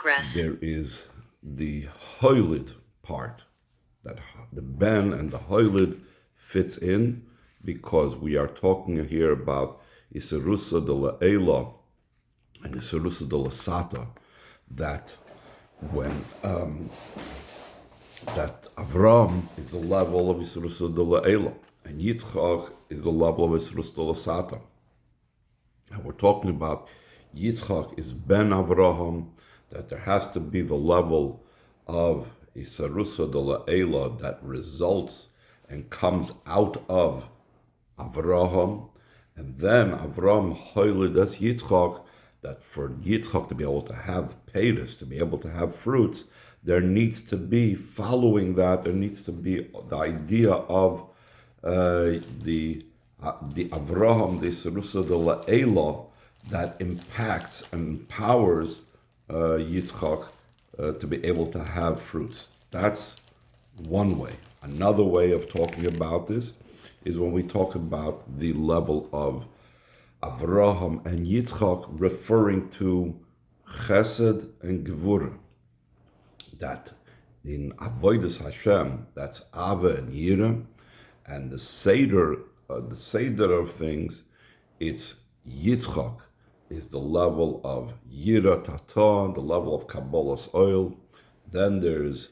there is the hoilid part, that the ben and the hoilid fits in, because we are talking here about Isarusa de la Ela and Isarusa de la Sata, that when that Avraham is the level of Isarusa de la Ela, and Yitzchak is the level of Isarusa de la Sata. And we're talking about Yitzchak is Ben Avraham, that there has to be the level of Isarusa de la Ela that results and comes out of Avraham, and then Avraham hoiled as Yitzchak, that for Yitzchak to be able to have peiros, to be able to have fruits, there needs to be, following that, there needs to be the idea of the Avraham, the Isarusa de la Ela, that impacts and empowers Yitzchak to be able to have fruits. That's one way. Another way of talking about this is when we talk about the level of Avraham and Yitzchak, referring to Chesed and Gevurah. That in Avodas Hashem, that's Ava and Yira, and the Seder of things, it's Yitzchak is the level of Yira Tata, the level of Kabbalah's oil. Then there's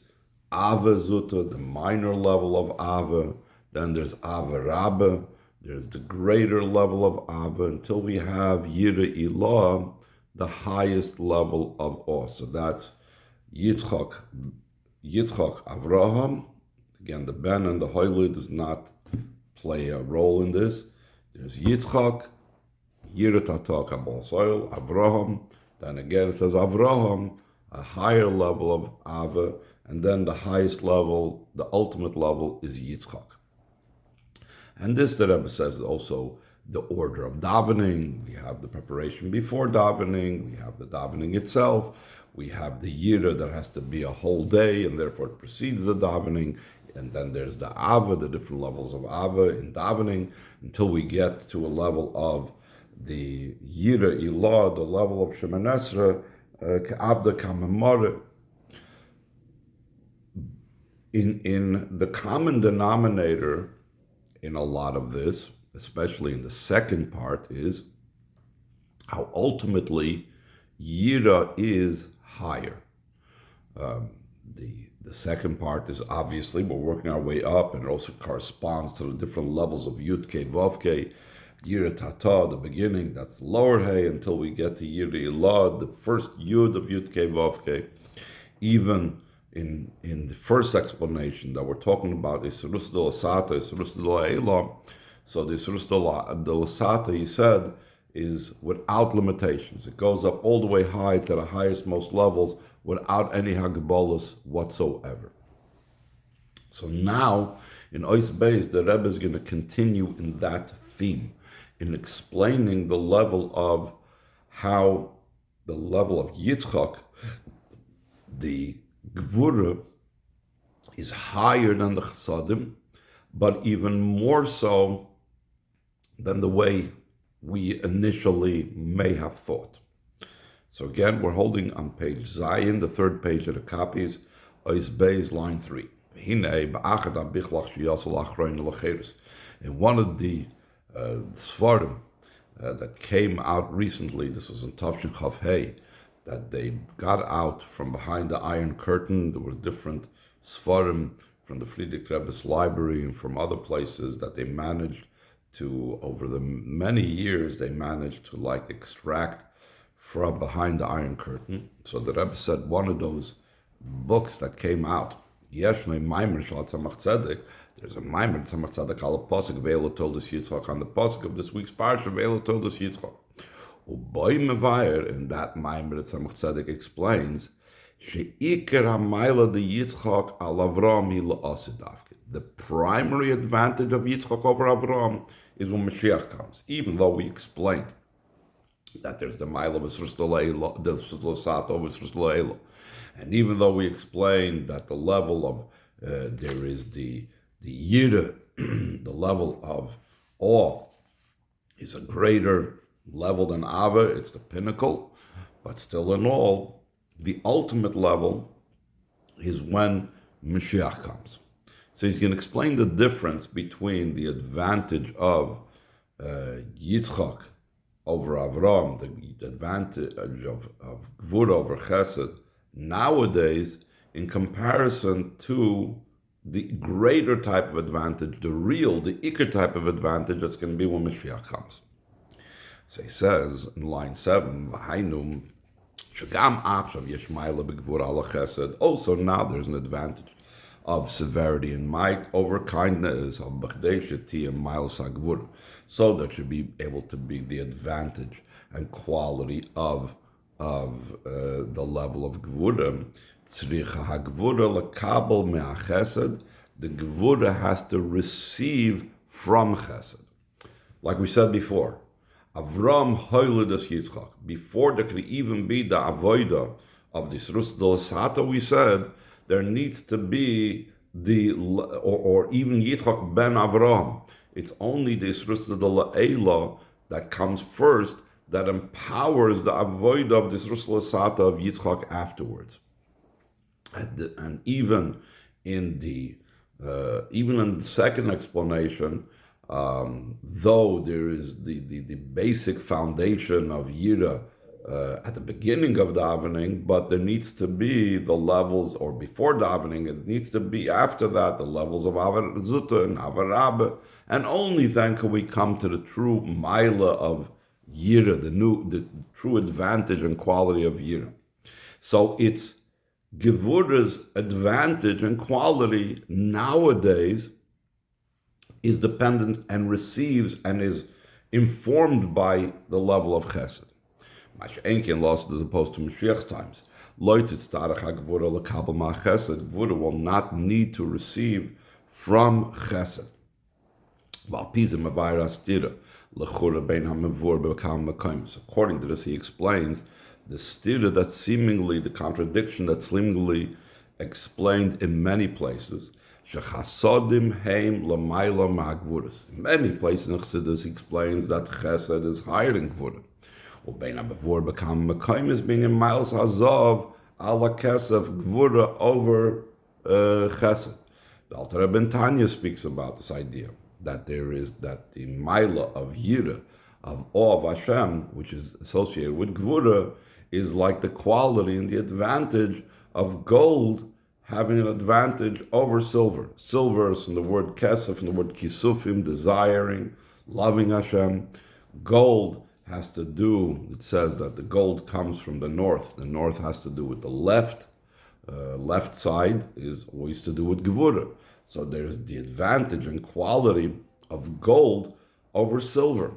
Ava Zuta, the minor level of Ava. Then there's Ava Rabba, there's the greater level of Ava, until we have Yira Ilah, the highest level of all. So that's Yitzchak Avraham. Again, the Ben and the Hoylid does not play a role in this. There's Yitzchak, Yira Tata Kabbalah Soil, Avraham. Then again it says Avraham, a higher level of Ava, and then the highest level, the ultimate level, is Yitzchak. And this, the Rebbe says, is also the order of davening. We have the preparation before davening, we have the davening itself, we have the Yira that has to be a whole day, and therefore it precedes the davening, and then there's the Ava, the different levels of Ava in davening, until we get to a level of the Yira Ilah, the level of Shemoneh Esrei, Ka'abda Kamamare. In the common denominator in a lot of this, especially in the second part, is how ultimately Yira is higher. The second part is obviously we're working our way up, and it also corresponds to the different levels of Yud Kei Vav Kei. Yira Tata, the beginning, that's the lower Hey, until we get to Yira Ilah, the first Yud of Yud Kei Vav Kei. Even in the first explanation that we're talking about Isarusa de la Sata, Isarusa de la Ela, so the Isarusa de la Sata, he said, is without limitations. It goes up all the way high to the highest, most levels, without any hagbolas whatsoever. So now, in Ois Beis, the Rebbe is going to continue in that theme, in explaining the level of how the level of Yitzchak, the Gevurah, is higher than the Chasadim, but even more so than the way we initially may have thought. So again, we're holding on page Zayin, the third page of the copies, Ois Beis, line 3. In one of the Sfarim that came out recently, this was in Tafshin Chav Hey, that they got out from behind the Iron Curtain. There were different Sfarim from the Friedrich Rebbe's library and from other places that they managed to, over the many years, they managed to extract from behind the Iron Curtain. So the Rebbe said one of those books that came out, there's a Maimer Tzemach Tzedek al Pasuk Ve'elo Toldos Yitzchak, on the Pasuk of this week's Parsha Ve'elo Toldos Yitzchak. Uboy Mevayer, in that Maimer Tzemach Tzedek explains, She'ikar HaMaila de Yitzchak al Avraham hi la'asidavke. The primary advantage of Yitzchak over Avraham is when Mashiach comes, even though we explained that there's the Maila of Yisrus the Sata of Yisrus, and even though we explained that the level of there is the Yira, the level of awe, is a greater level than Ava, it's the pinnacle, but still in all, The ultimate level is when Mashiach comes. So you can explain the difference between the advantage of Yitzchak over Avraham, the advantage of Gvura over Chesed nowadays in comparison to the greater type of advantage, the Iker type of advantage that's going to be when Mashiach comes. So he says in line 7, V'hainum, shagam apshav yesh ma'ila b'gvura ala chesed. Also now there's an advantage of severity and might over kindness, so that should be able to be the advantage and quality of the level of gvura. The gvura has to receive from chesed. Like we said before, Avraham hoilidas Yitzchak. Before there could even be the avoida of the Srus Dolasata, we said, there needs to be or even Yitzchak ben Avraham. It's only the Srus Dolasata that comes first, that empowers the avoid of the Srus Dolasata of Yitzchak afterwards. And even in the second explanation, though there is the basic foundation of Yira at the beginning of davening, but there needs to be the levels, or before davening, it needs to be after that, the levels of Avar Zuta and Avar Rabbe, and only then can we come to the true Maila of Yira, the true advantage and quality of Yira. So it's Gevura's advantage and quality nowadays is dependent and receives and is informed by the level of chesed. Mash'enkin lost as opposed to Mashiach's times. Gevura will not need to receive from chesed. According to this, he explains the stira that seemingly, the contradiction that seemingly explained in many places. In many places in Chassidus he explains that Chesed is higher than Gvura. Is being in Miles Hazav ala Kesef Gvura over Chesed. The Alter Rebbe Tanya speaks about this idea that the Maila of Yira, of awe of Hashem, which is associated with Gvura, is like the quality and the advantage of gold having an advantage over silver. Silver is from the word kesef, from the word kisufim, desiring, loving Hashem. Gold has to do, it says that the gold comes from the north. The north has to do with the left. Left side is always to do with Gevura. So there's the advantage and quality of gold over silver.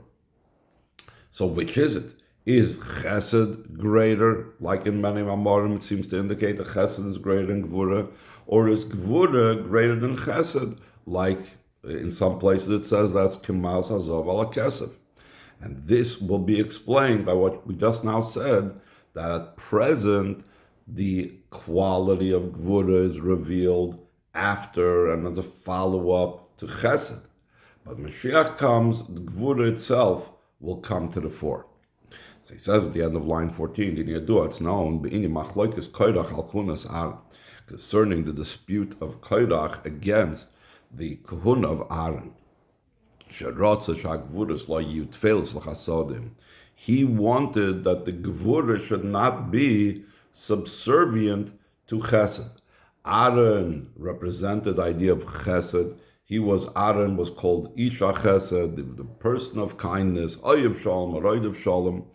So which is it? Is Chesed greater? Like in many Amorim, it seems to indicate that Chesed is greater than Gvura. Or is Gvura greater than Chesed? Like in some places it says that's Kemal Hazav ala Kesef. And this will be explained by what we just now said, that at present the quality of Gvura is revealed after and as a follow-up to Chesed. But Mashiach comes, the Gvura itself will come to the fore. So he says at the end of line 14, it's known concerning the dispute of Koirach against the Kahuna of Aaron. He wanted that the Gevura should not be subservient to Chesed. Aaron represented the idea of Chesed. Aaron was called Isha Chesed, the person of kindness, Oyev Shalom, Roidev Shalom.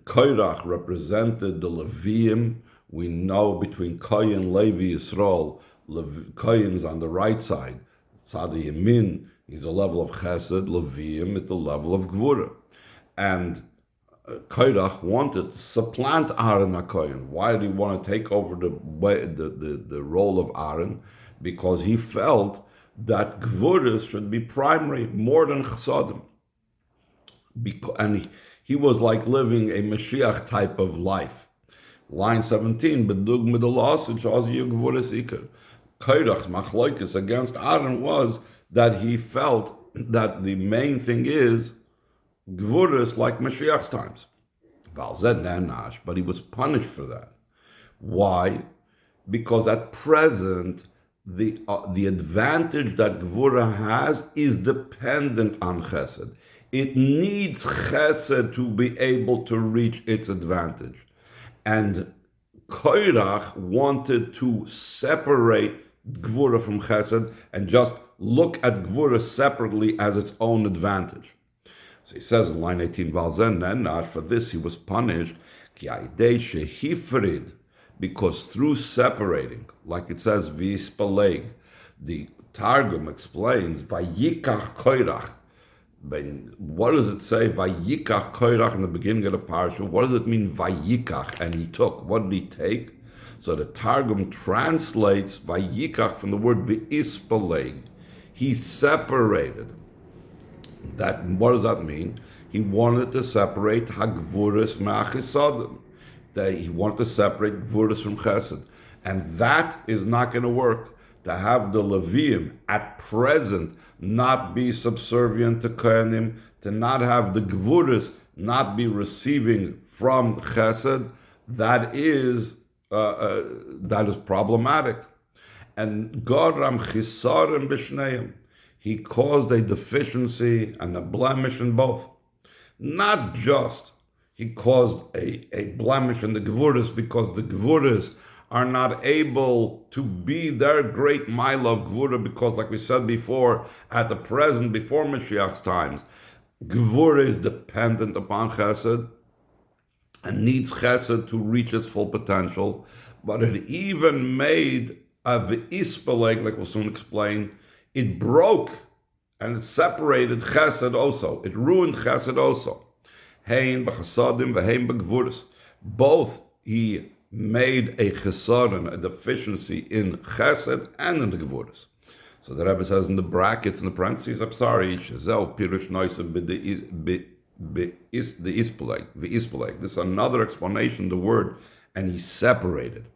Koirach represented the Leviim. We know between Koyin, Levi, Yisrael, Koyin's on the right side. Tzadi Yamin is a level of Chesed, Leviim is the level of Gvura. And Koirach wanted to supplant Aaron HaKoyin. Why did he want to take over the role of Aaron? Because he felt that Gvura should be primary more than Chesadim. And he was like living a Mashiach type of life. Line 17, Bedug Midalas Gvura Iker. Koirach's machloikis against Aaron was that he felt that the main thing is Gvura is like Mashiach's times. But he was punished for that. Why? Because at present, the advantage that Gvura has is dependent on Chesed. It needs Chesed to be able to reach its advantage. And Koirach wanted to separate Gvura from Chesed and just look at Gvura separately as its own advantage. So he says in line 18, Valzen Nenash, for this he was punished, Ki Aidei Shehifrid, because through separating, like it says, V'ispaleg, the Targum explains, Vayikach Koirach. What does it say, Vayikach Koirach, in the beginning of the parasha? What does it mean, Vayikach, and he took? What did he take? So the Targum translates Vayikach from the word V'ispaleg. He separated. That, what does that mean? He wanted to separate Hagvuris Ma'achisadim. That he wanted to separate Gvuris from Chesed. And that is not going to work. To have the Leviim at present not be subservient to Kohanim, to not have the Gvuris not be receiving from Chesed, that is problematic. And Goram Chisarim B'Shneim, he caused a deficiency and a blemish in both. Not just he caused a blemish in the Gvuris because the Gvuris are not able to be their great mile of Gvura because, like we said before, at the present, before Mashiach's times, Gvura is dependent upon Chesed and needs Chesed to reach its full potential. But it even made a V'ispeleg, like we'll soon explain, it broke and it separated Chesed also. It ruined Chesed also. Hein b'chasadim v'hein b'gvuris. Both he made a chesaron, a deficiency in Chesed and in the Gvuris. So the Rebbe says in the brackets, in the parentheses, I'm sorry, Shazel pirush noisa the ispeleg. This is another explanation of the word, and he separated.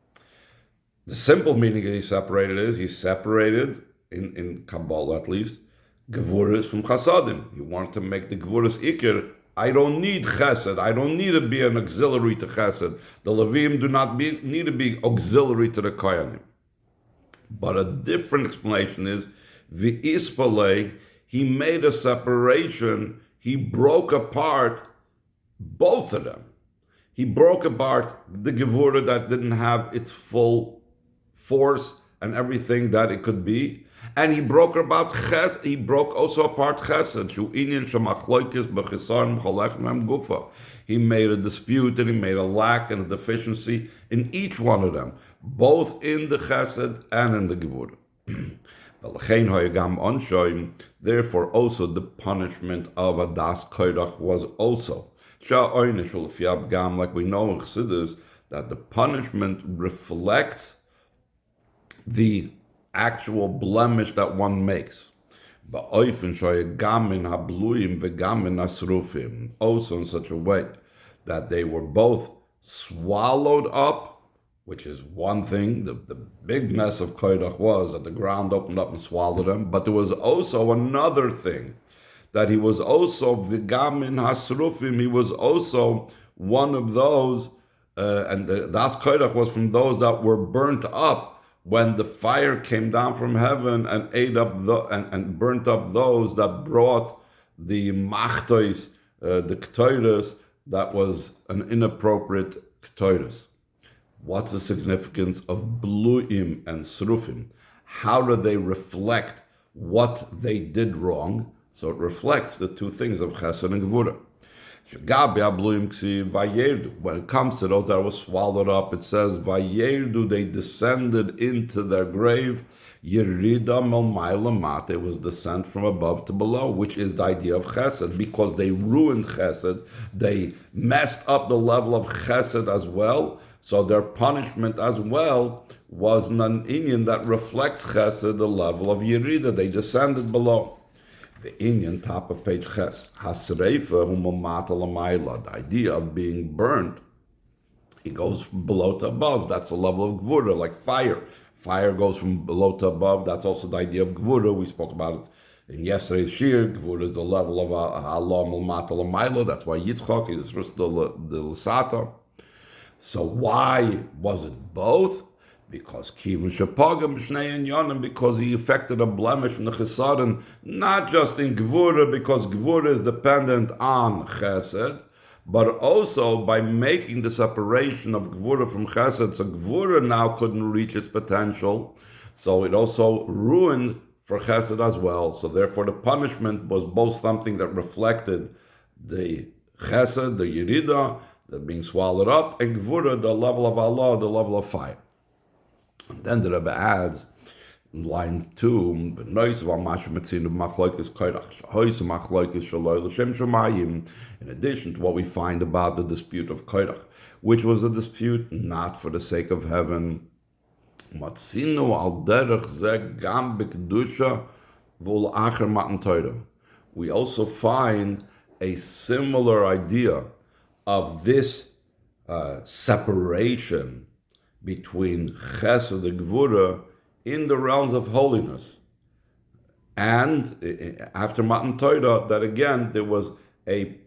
The simple meaning of he separated is he separated, in Kabbalah at least, Gvuris from Chasadim. He wanted to make the Gvuris Iker. I don't need Chesed. I don't need to be an auxiliary to Chesed. The Levim do not need to be auxiliary to the Kohanim. But a different explanation is, V'ispaleg, he made a separation. He broke apart both of them. He broke apart the Gevura that didn't have its full force and everything that it could be. And he broke about Chesed. He broke also apart Chesed. He made a dispute and he made a lack and a deficiency in each one of them, both in the Chesed and in the Gevurah. Therefore, also the punishment of Adas Koirach was also. Like we know in Chassidus, that the punishment reflects the actual blemish that one makes. Also in such a way that they were both swallowed up, which is one thing. The big mess of Koirach was that the ground opened up and swallowed him. But there was also another thing, that he was also v'gamin hasrufim. He was also one of those, and the Das Koirach was from those that were burnt up when the fire came down from heaven and ate up and burnt up those that brought the machtois, the k'toiros, that was an inappropriate k'toiros. What's the significance of bluim and srufim? How do they reflect what they did wrong? So it reflects the two things of chesed and gevura. When it comes to those that were swallowed up, it says, Vayerdu, they descended into their grave. Yerida Melmailamat, it was descent from above to below, which is the idea of chesed, because they ruined chesed, they messed up the level of chesed as well, so their punishment as well was an inyan that reflects chesed, the level of Yerida, they descended below. The Inyan, top of page Ches, Hasreifa Humamata Lamaila, the idea of being burnt, it goes from below to above. That's a level of Gvura, like fire. Fire goes from below to above. That's also the idea of Gvura. We spoke about it in yesterday's Shir. Gvura is the level of Allah Malmata Lamaila. That's why Yitzchak is the Lasata. So why was it both? Because Kivun Shapagam B'Shnei and Yonim, because he affected a blemish in the Chesaron, not just in Gvura, because Gvura is dependent on Chesed, but also by making the separation of Gvura from Chesed, so Gvura now couldn't reach its potential, so it also ruined for Chesed as well. So therefore the punishment was both something that reflected the Chesed, the Yerida, the being swallowed up, and Gvura, the level of Allah, the level of fire. And then the Rebbe adds, in line 2, in addition to what we find about the dispute of Koirach, which was a dispute not for the sake of heaven. We also find a similar idea of this separation between Chesed and Gvura in the realms of holiness. And after Matan Torah, that again, there was a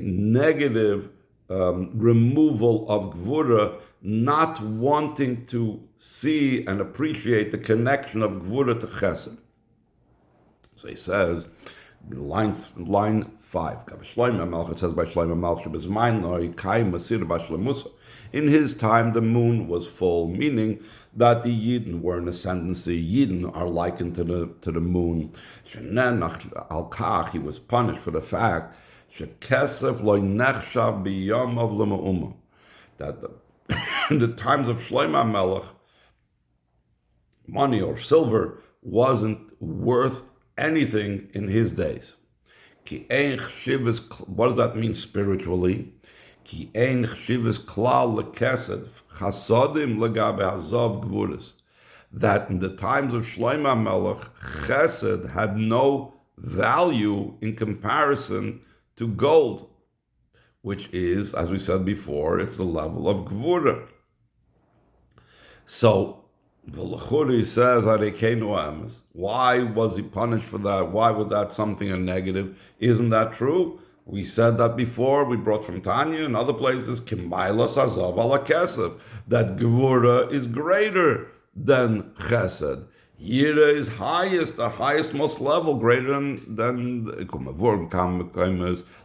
negative removal of Gvura, not wanting to see and appreciate the connection of Gvura to Chesed. So he says, line 5, it says by Shlomo Melech, in his time the moon was full, meaning that the Yidden were in ascendancy. Yidden are likened to the moon. He was punished for the fact that in the times of Shlomo Melech, money or silver wasn't worth anything in his days. What does that mean spiritually? That in the times of Shlomo Melech, Chesed had no value in comparison to gold, which is, as we said before, it's the level of Gvura. So, V'lachuri says, why was he punished for that? Why was that something a negative? Isn't that true? We said that before. We brought from Tanya and other places, Kimailas Hazav ala Kesef, that Gvura is greater than Chesed. Yira is highest, the highest most level, greater than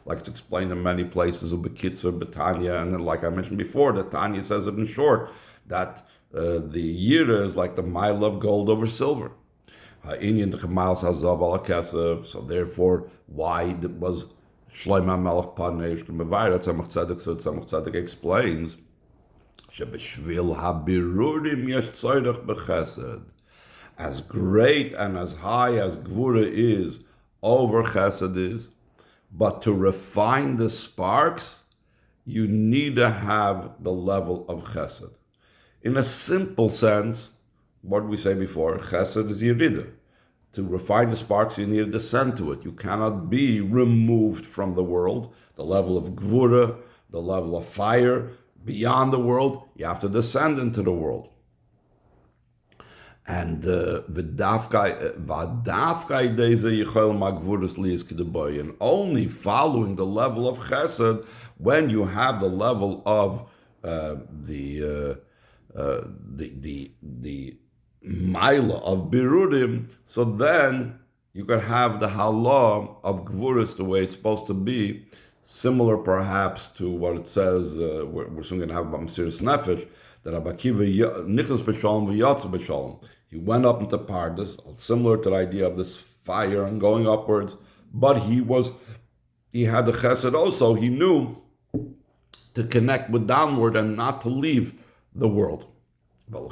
like it's explained in many places, Ubekitzer, Betanya, and then like I mentioned before, that Tanya says it in short, that the Yira is like the mile of gold over silver. So therefore, why was Shlomo Melech punished? Tzemach Tzedek explains, as great and as high as Gvura is over Chesed is, but to refine the sparks, you need to have the level of Chesed. In a simple sense, what did we say before? Chesed is Yerida. To refine the sparks, you need to descend to it. You cannot be removed from the world, the level of Gvura, the level of fire, beyond the world. You have to descend into the world. And and only following the level of Chesed, when you have the level of the Maila of Birudim, so then you can have the Halah of Gvuris the way it's supposed to be, similar perhaps to what it says, we're soon going to have about Mesiras Nefesh, that Rabbi Akiva Nichlas B'Shalom v'Yatza B'Shalom. He went up into Pardes, similar to the idea of this fire and going upwards, but he had the Chesed also. He knew to connect with downward and not to leave the world. Now,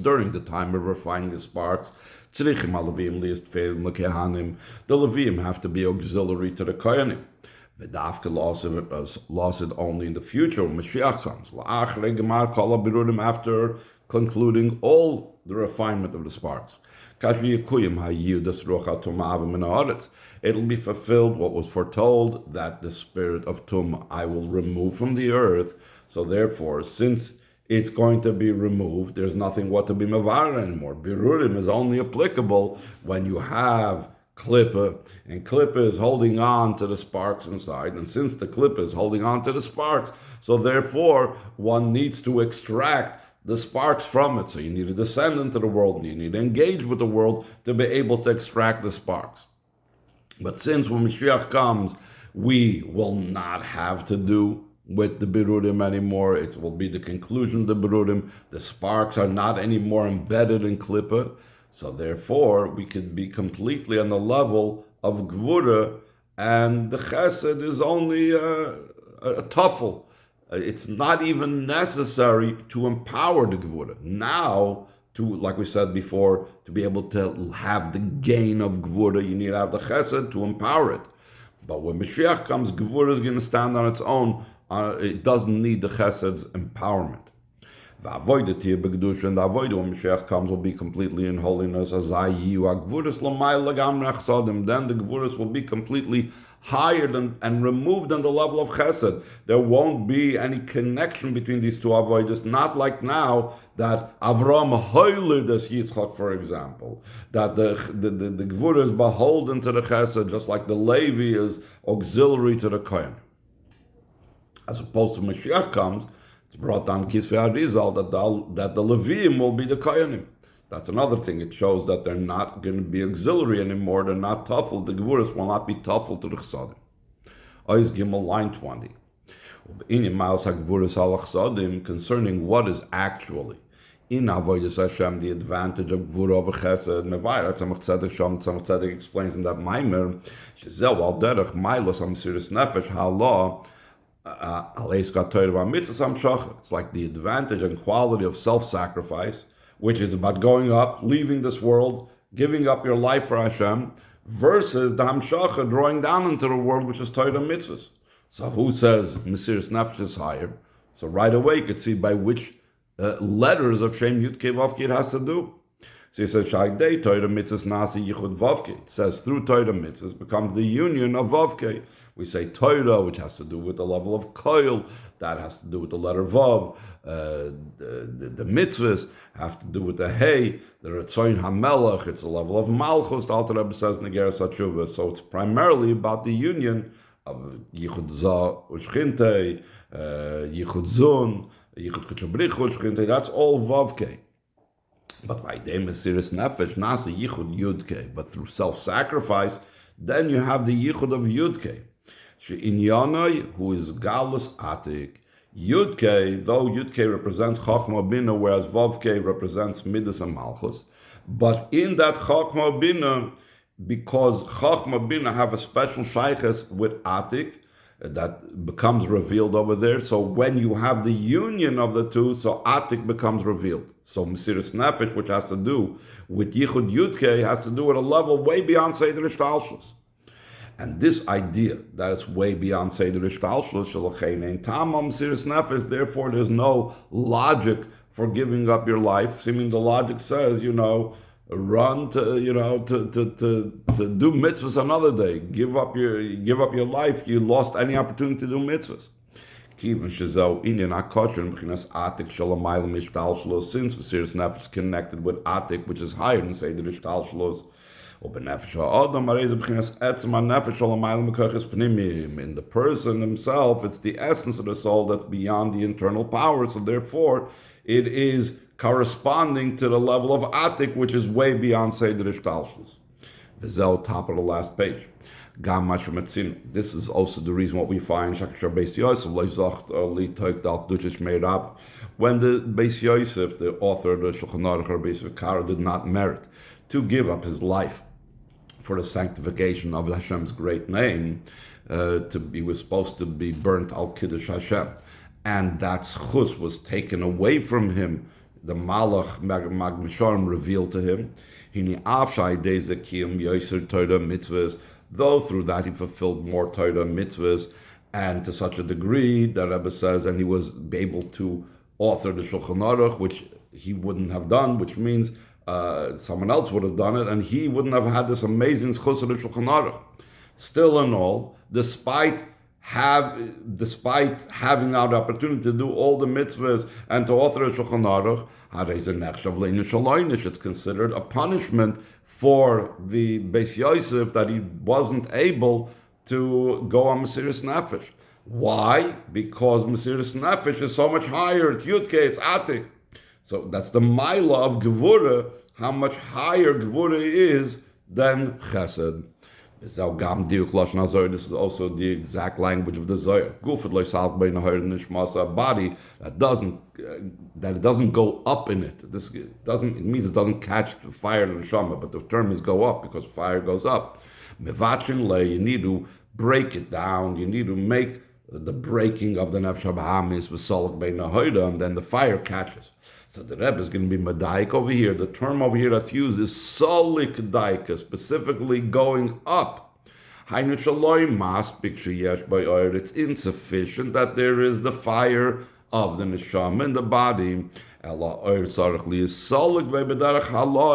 during the time of refining the sparks, the Levim have to be auxiliary to the Kohanim. V'dafka lost it only in the future when Mashiach comes. After concluding all the refinement of the sparks. It'll be fulfilled what was foretold, that the spirit of Tumah I will remove from the earth. So therefore, since it's going to be removed, there's nothing what to be mavar anymore. Birurim is only applicable when you have klippa, and klippa is holding on to the sparks inside, and since the klippa is holding on to the sparks, so therefore one needs to extract the sparks from it. So you need to descend into the world, and you need to engage with the world to be able to extract the sparks. But since when Mashiach comes, we will not have to do with the Birurim anymore. It will be the conclusion of the Birurim. The sparks are not anymore embedded in Klippa. So therefore, we could be completely on the level of Gvura, and the Chesed is only a tuffle. It's not even necessary to empower the Gvura. Now, like we said before, to be able to have the gain of Gvura, you need to have the Chesed to empower it. But when Mashiach comes, Gvura is going to stand on its own. It doesn't need the Chesed's empowerment. The avoided here begdusha, and the avoid when Mashiach comes will be completely in holiness. Then the Gvuras will be completely higher than and removed on the level of Chesed. There won't be any connection between these two avoiders. Not like now that Avraham hoiled as Yitzchak, for example, that the Gvura is beholden to the Chesed, just like the Levi is auxiliary to the Kohen. As opposed to Mashiach comes, it's brought down Kisvei Arizal that the Leviim will be the Kohanim. That's another thing. It shows that they're not going to be auxiliary anymore. They're not tuffle. The Gevuras will not be tuffle to the Chsadim. Ois Gimel, line 20. Concerning what is actually in Avodas Hashem the advantage of Gvura over Chesed. Mevayer Tzemach Tzedek explains in that Maimer, Shezel al derech Mailos Amsiris Nefesh Halah. It's like the advantage and quality of self-sacrifice, which is about going up, leaving this world, giving up your life for Hashem, versus the Hamshacha, drawing down into the world, which is Torah mitzvahs. So who says Mesiras Nefesh is higher? So right away you could see by which letters of Shem Yud Kei Vav Kei it has to do. So he says, Shaydei Torah mitzvahs nasi yichud Vav Kei. It says through Torah mitzvahs becomes the union of Vav Kei. We say Torah, which has to do with the level of Koil, that has to do with the letter Vav. The mitzvahs have to do with the Hey, the Retzoin HaMelech, it's a level of Malchus, the Alter Rebbe says in the Geras HaTshuvah. So it's primarily about the union of Yichud Zah Ushchinte, Yichud Zun, Yichud Kuchabrich Ushchinte, that's all Vav Kei. But by Dei Mesiras Nefesh, Nasa Yichud Yud Kei. But through self-sacrifice, then you have the Yichud of Yud Kei. In Yanai, who is Galus Atik, Yud Kei, though Yud Kei represents Chachma Bina, whereas Vav Kei represents Midas and Malchus, but in that Chachma Bina, because Chachma Bina have a special shaykhs with Atik, that becomes revealed over there. So when you have the union of the two, so Atik becomes revealed. So Mesiras Nefesh, which has to do with Yichud Yud Kei, has to do with a level way beyond Seder Ishtalshus. And this idea that it's way beyond Seder Ishtalshus, Shalochein Tamam Mesiras Nefesh, therefore there's no logic for giving up your life. Seeming the logic says, run to do mitzvahs another day. Give up your life. You lost any opportunity to do mitzvahs. Since Mesiras Nefesh is connected with Atik, which is higher than Seder Ishtalshus. In the person himself, it's the essence of the soul that's beyond the internal power. So therefore, it is corresponding to the level of Atik, which is way beyond Seder Ishtalshus. Vizel, top of the last page. This is also the reason what we find when the Beis Yosef, the author of the Shulchan Aruch or Beis Vikara, did not merit to give up his life for the sanctification of Hashem's great name, he was supposed to be burnt al Kiddush Hashem, and that schus was taken away from him. The Malach Magmisharim revealed to him, though through that he fulfilled more Torah mitzvahs, and to such a degree that Rebbe says, and he was able to author the Shulchan Aruch, which he wouldn't have done, which means someone else would have done it, and he wouldn't have had this amazing schus of the Shulchan Aruch. Still in all, despite having our opportunity to do all the mitzvahs and to author a Shulchan Aruch, it's considered a punishment for the Beis Yosef that he wasn't able to go on Mesiras Nefesh. Why? Because Mesiras Nefesh is so much higher. It's Yudke, it's Atik. So that's the Maila of Gevura, how much higher Gevura is than Chesed. This is also the exact language of the Zohar. A body that doesn't go up in it. It means it doesn't catch the fire in the neshama, but the term is go up because fire goes up. You need to break it down. You need to make the breaking of the nefesh habahamis with solid bein hahoda, and then the fire catches. So the Rebbe is going to be madaik over here. The term over here that's used is solik daika, specifically going up. It's insufficient that there is the fire of the neshama in the body. It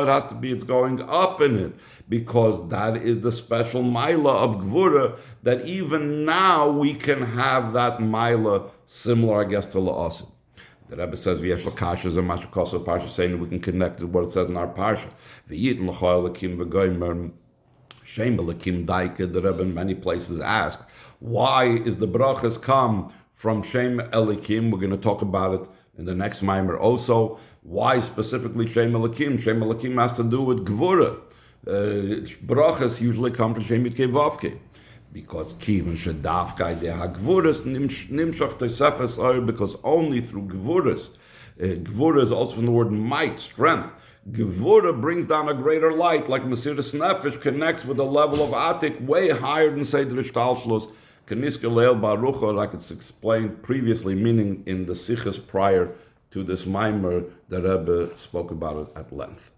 has to be, it's going up in it, because that is the special maila of gvura, that even now we can have that maila similar, I guess, to la'asim. The Rebbe says, "V'yesh l'kashas and mashakos parsha," saying that we can connect to what it says in our parsha. V'yit l'chol l'kim v'goymer shem l'kim daike. The Rebbe in many places asks, why is the brachas come from Shem Elikim? We're going to talk about it in the next mimer also. Why specifically Shem Elikim? Shem Elikim has to do with gvura. Brachas usually come from Shem Yitkei Vavkei. Because kiven shadafkai de hagvuras nimshach tesefes oil, because only through gvuras, gvura is also from the word might, strength. Gvura brings down a greater light, like Mesiras Nefesh connects with a level of atik way higher than Seder Ishtalshlos. Kaniska leil barucha, like it's explained previously, meaning in the sichas prior to this mimer, the Rebbe spoke about it at length.